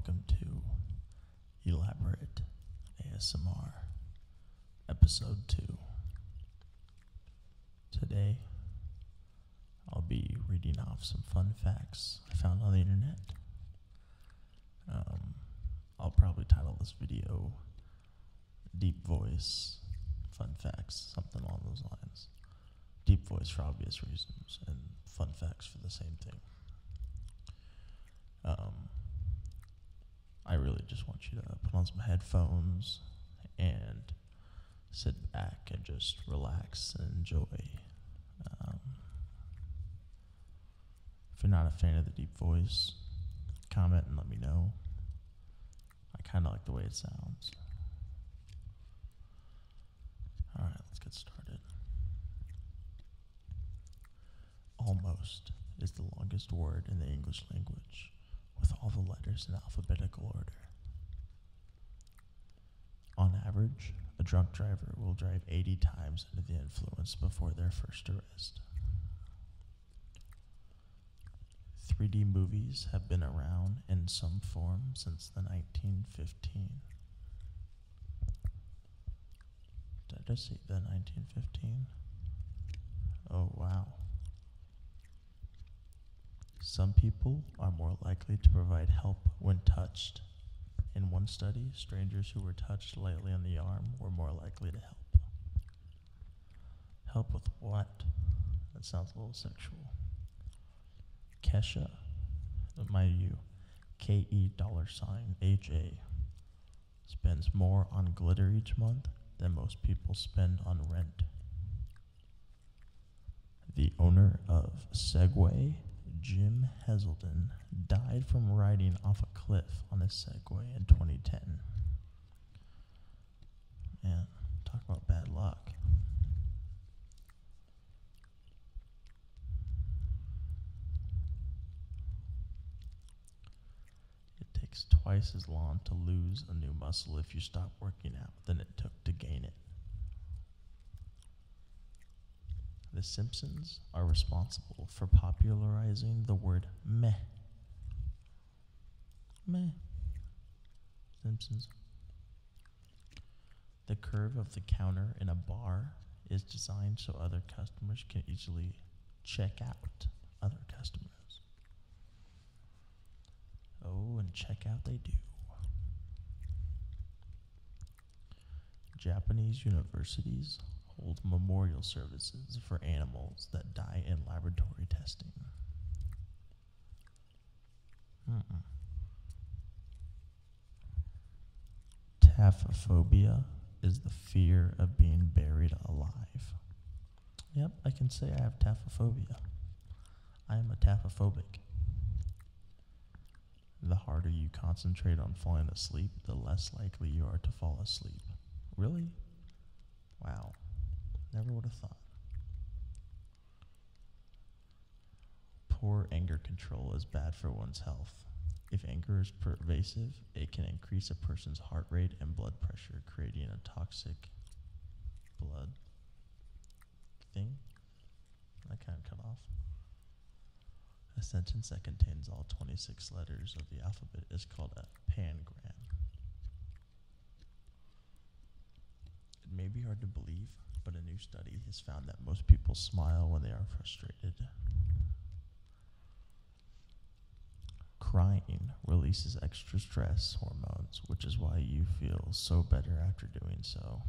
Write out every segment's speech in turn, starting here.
welcome to Elaborate ASMR, Episode 2. Today, I'll be reading off some fun facts I found on the internet. I'll probably title this video Deep Voice Fun Facts, something along those lines. Deep voice for obvious reasons, and fun facts for the same thing. I really just want you to put on some headphones and sit back and just relax and enjoy. If you're not a fan of the deep voice, comment and let me know. I kind of like the way it sounds. Alright, let's get started. Almost is the longest word in the English language, with all the letters in alphabetical order. On average, a drunk driver will drive 80 times under the influence before their first arrest. 3D movies have been around in some form since the 1915. Did I just say the 1915? Oh, wow. Some people are more likely to provide help when touched. In one study, strangers who were touched lightly on the arm were more likely to help. Help with what? That sounds a little sexual. Kesha, mind you, KE$HA, spends more on glitter each month than most people spend on rent. The owner of Segway, Jim Heselden, died from riding off a cliff on his Segway in 2010. Man, talk about bad luck. It takes twice as long to lose a new muscle if you stop working out than it took to gain it. The Simpsons are responsible for popularizing the word meh. Meh. Simpsons. The curve of the counter in a bar is designed so other customers can easily check out other customers. Oh, and check out they do. Japanese universities hold memorial services for animals that die in laboratory testing. Taphophobia is the fear of being buried alive. Yep, I can say I have taphophobia. I am a taphophobic. The harder you concentrate on falling asleep, the less likely you are to fall asleep. Really? Wow. Never would have thought. Poor anger control is bad for one's health. If anger is pervasive, it can increase a person's heart rate and blood pressure, creating a toxic blood thing. That kind of cut off. A sentence that contains all 26 letters of the alphabet is called a pangram. It may be hard to believe, but a new study has found that most people smile when they are frustrated. Crying releases extra stress hormones, which is why you feel so better after doing so.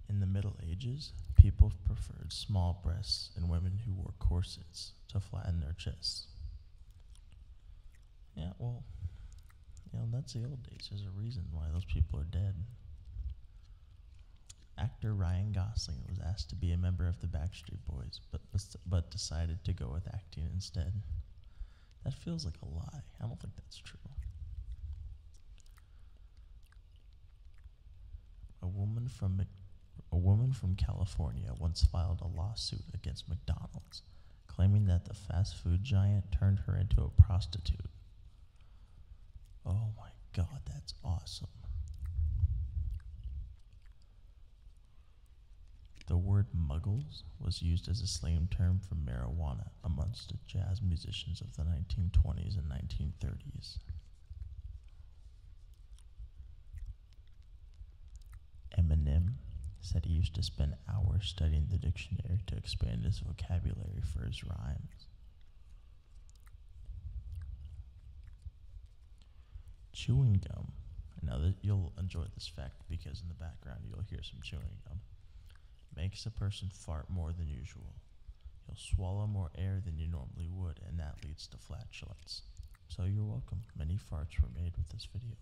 In the Middle Ages, people preferred small breasts in women who wore corsets to flatten their chests. Yeah, well, that's the old days. There's a reason why those people are dead. Actor Ryan Gosling was asked to be a member of the Backstreet Boys, but decided to go with acting instead. That feels like a lie. I don't think that's true. A woman from California once filed a lawsuit against McDonald's, claiming that the fast food giant turned her into a prostitute. Oh my God, that's awesome. The word muggles was used as a slang term for marijuana amongst the jazz musicians of the 1920s and 1930s. Eminem said he used to spend hours studying the dictionary to expand his vocabulary for his rhymes. Chewing gum. Now that you'll enjoy this fact because in the background you'll hear some chewing gum. Makes a person fart more than usual. You'll swallow more air than you normally would, and that leads to flatulence. So you're welcome. Many farts were made with this video.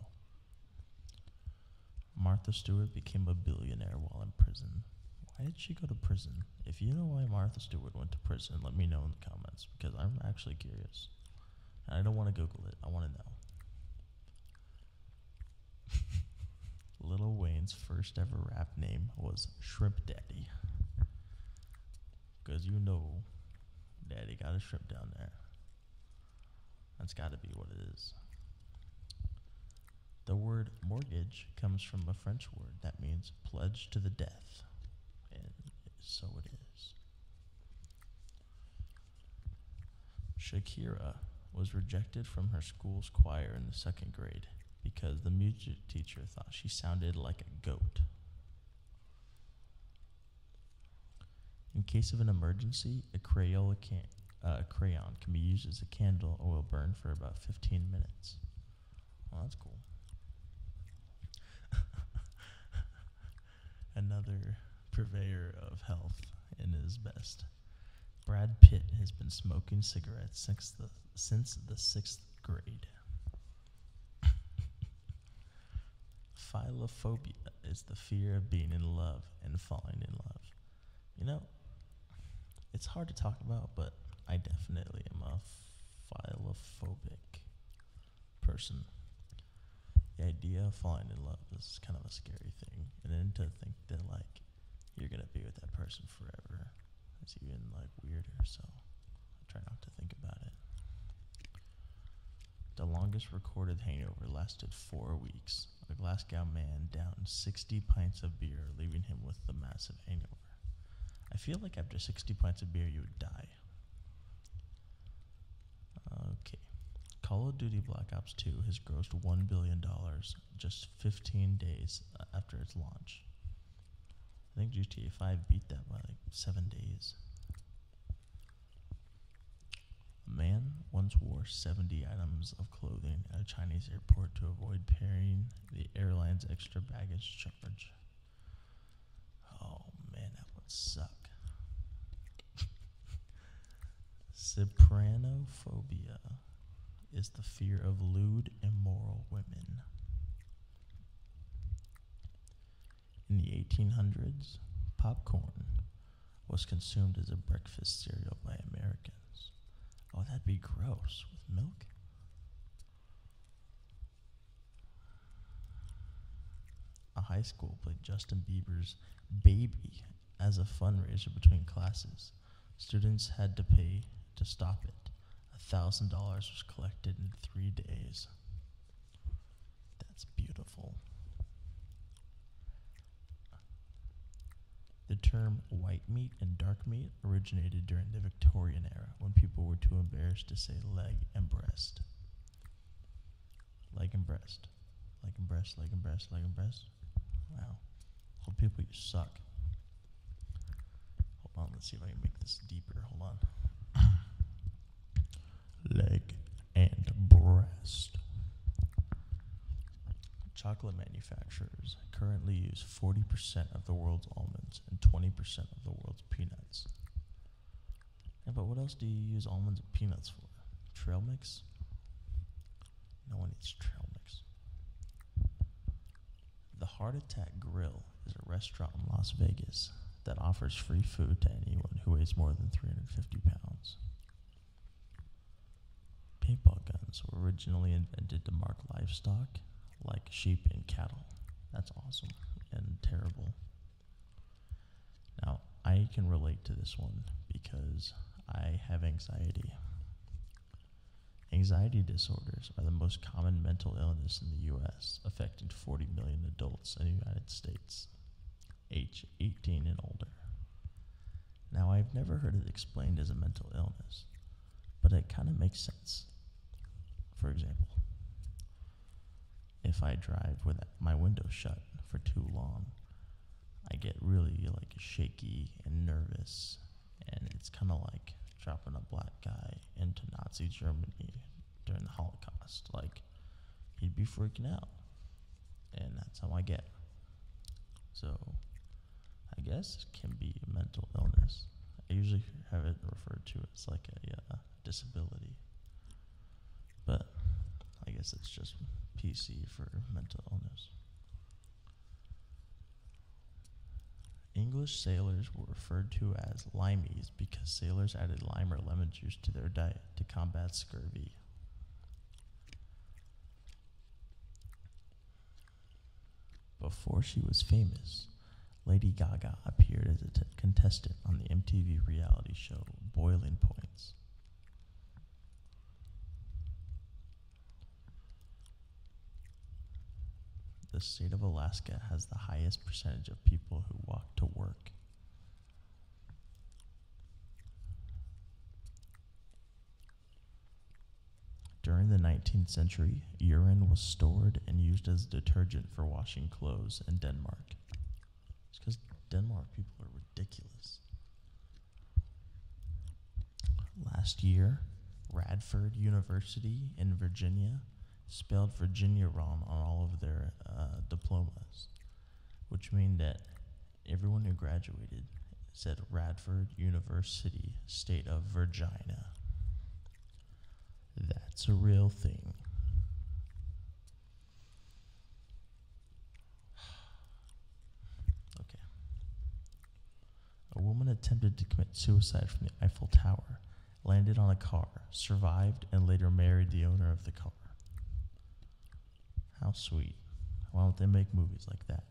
Martha Stewart became a billionaire while in prison. Why did she go to prison? If you know why Martha Stewart went to prison, let me know in the comments, because I'm actually curious. And I don't want to Google it. I want to know. Lil Wayne's first ever rap name was Shrimp Daddy. Because you know, Daddy got a shrimp down there. That's got to be what it is. The word mortgage comes from a French word that means pledge to the death. And so it is. Shakira was rejected from her school's choir in the 2nd grade because the music teacher thought she sounded like a goat. In case of an emergency, a crayon can be used as a candle or will burn for about 15 minutes. Well, that's cool. Another purveyor of health in his best. Brad Pitt has been smoking cigarettes since the 6th grade. Philophobia is the fear of being in love and falling in love. You know, it's hard to talk about, but I definitely am a philophobic person. The idea of falling in love is kind of a scary thing. And then to think that, like, you're going to be with that person forever, it's even, like, weirder, so I try not to think about it. The longest recorded hangover lasted 4 weeks. A Glasgow man downed 60 pints of beer, leaving him with the massive hangover. I feel like after 60 pints of beer, you would die. Okay. Call of Duty Black Ops 2 has grossed $1 billion just 15 days after its launch. I think GTA 5 beat that by like 7 days. A man once wore 70 items of clothing at a Chinese airport to avoid paying the airline's extra baggage charge. Oh man, that would suck. Sopranophobia is the fear of lewd, immoral women. In the 1800s, popcorn was consumed as a breakfast cereal by Americans. Oh, that'd be gross. With milk? A high school played Justin Bieber's Baby as a fundraiser between classes. Students had to pay to stop it. $1,000 was collected in 3 days. That's beautiful. The term white meat and dark meat originated during the Victorian era when people were too embarrassed to say leg and breast. Leg and breast. Leg and breast, leg and breast, leg and breast. Wow. Old people, you suck. Hold on, let's see if I can make this deeper. Hold on. Leg and breast. Chocolate manufacturers currently use 40% of the world's almonds and 20% of the world's peanuts. Yeah, but what else do you use almonds and peanuts for? Trail mix? No one eats trail mix. The Heart Attack Grill is a restaurant in Las Vegas that offers free food to anyone who weighs more than 350 pounds. Paintball guns were originally invented to mark livestock like sheep and cattle. That's awesome and terrible. Now, I can relate to this one because I have anxiety. Anxiety disorders are the most common mental illness in the U.S., affecting 40 million adults in the United States, age 18 and older. Now, I've never heard it explained as a mental illness, but it kind of makes sense. For example, if I drive with my window shut for too long, I get really like shaky and nervous, and it's kind of like dropping a black guy into Nazi Germany during the Holocaust. Like, he'd be freaking out, and that's how I get. So, I guess it can be a mental illness. I usually have it referred to as like a disability, but I guess it's just PC for mental illness. English sailors were referred to as limeys because sailors added lime or lemon juice to their diet to combat scurvy. Before she was famous, Lady Gaga appeared as a contestant on the MTV reality show Boiling Points. The state of Alaska has the highest percentage of people who walk to work. During the 19th century, urine was stored and used as detergent for washing clothes in Denmark. It's because Denmark people are ridiculous. Last year, Radford University in Virginia spelled Virginia wrong on all of their diplomas, which mean that everyone who graduated said Radford University, State of Virginia. That's a real thing. Okay. A woman attempted to commit suicide from the Eiffel Tower, landed on a car, survived, and later married the owner of the car. How sweet. Why don't they make movies like that?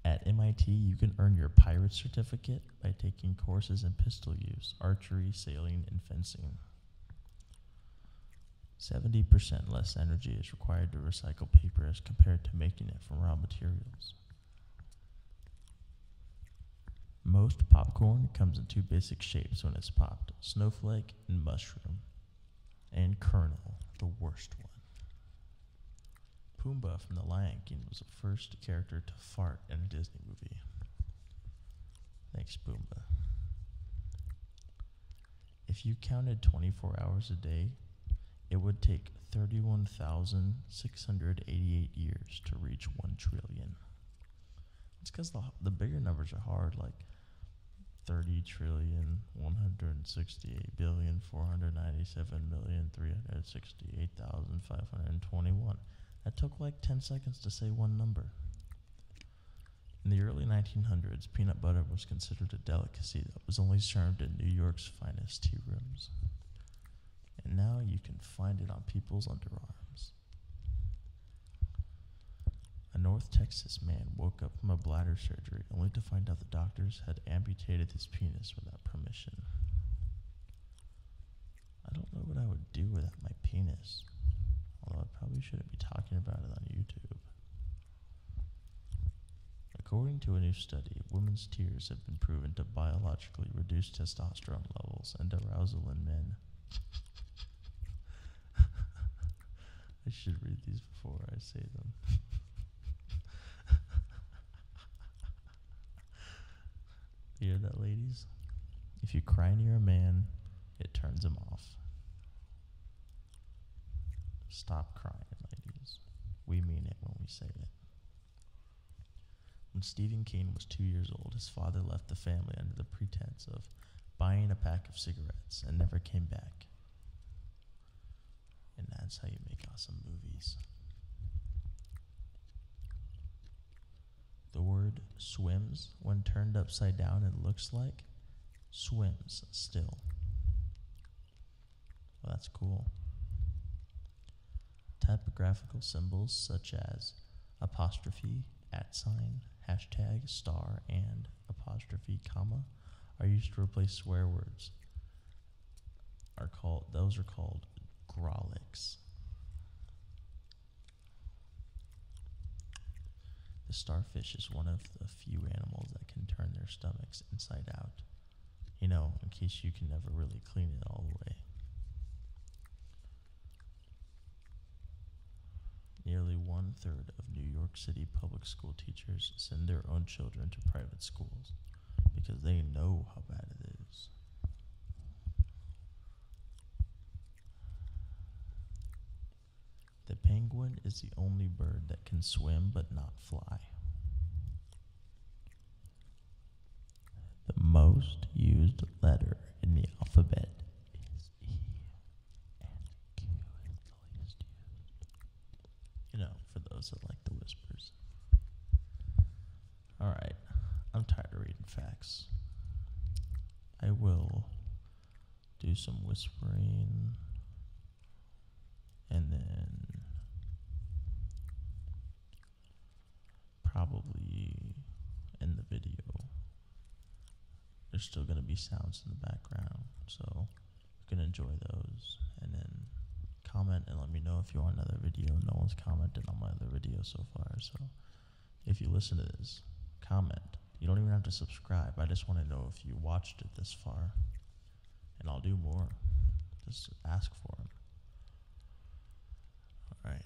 At MIT, you can earn your pirate certificate by taking courses in pistol use, archery, sailing, and fencing. 70% less energy is required to recycle paper as compared to making it from raw materials. Most popcorn comes in two basic shapes when it's popped: snowflake and mushroom. And kernel, the worst one. Pumbaa from The Lion King was the first character to fart in a Disney movie. Thanks, Pumbaa. If you counted 24 hours a day, it would take 31,688 years to reach 1 trillion. It's because the bigger numbers are hard, like 30,168,497,368,521. That took like 10 seconds to say one number. In the early 1900s, peanut butter was considered a delicacy that was only served in New York's finest tea rooms. And now you can find it on people's underarms. A North Texas man woke up from a bladder surgery only to find out the doctors had amputated his penis without permission. I don't know what I would do without my penis, although I probably shouldn't be talking about it on YouTube. According to a new study, women's tears have been proven to biologically reduce testosterone levels and arousal in men. I should read these before I say them. You hear that, ladies? If you cry near a man, it turns him off. Stop crying, ladies. We mean it when we say it. When Stephen King was 2 years old, his father left the family under the pretense of buying a pack of cigarettes and never came back. And that's how you make awesome movies. The word swims, when turned upside down and looks like, swims still. Well, that's cool. Typographical symbols such as apostrophe, @sign, hashtag, star, and apostrophe, comma are used to replace swear words. Those are called Grolics. The starfish is one of the few animals that can turn their stomachs inside out. You know, in case you can never really clean it all the way. Nearly 1/3 of New York City public school teachers send their own children to private schools because they know how bad it is. The penguin is the only bird that can swim but not fly. The most used letter in the alphabet is E, and Q is the least used. You know, for those that like the whispers. Alright, I'm tired of reading facts. I will do some whispering and then probably end the video. There's still going to be sounds in the background, so you can enjoy those. And then comment and let me know if you want another video. No one's commented on my other video so far, so if you listen to this, comment. You don't even have to subscribe. I just want to know if you watched it this far, and I'll do more. Just ask for them. All right.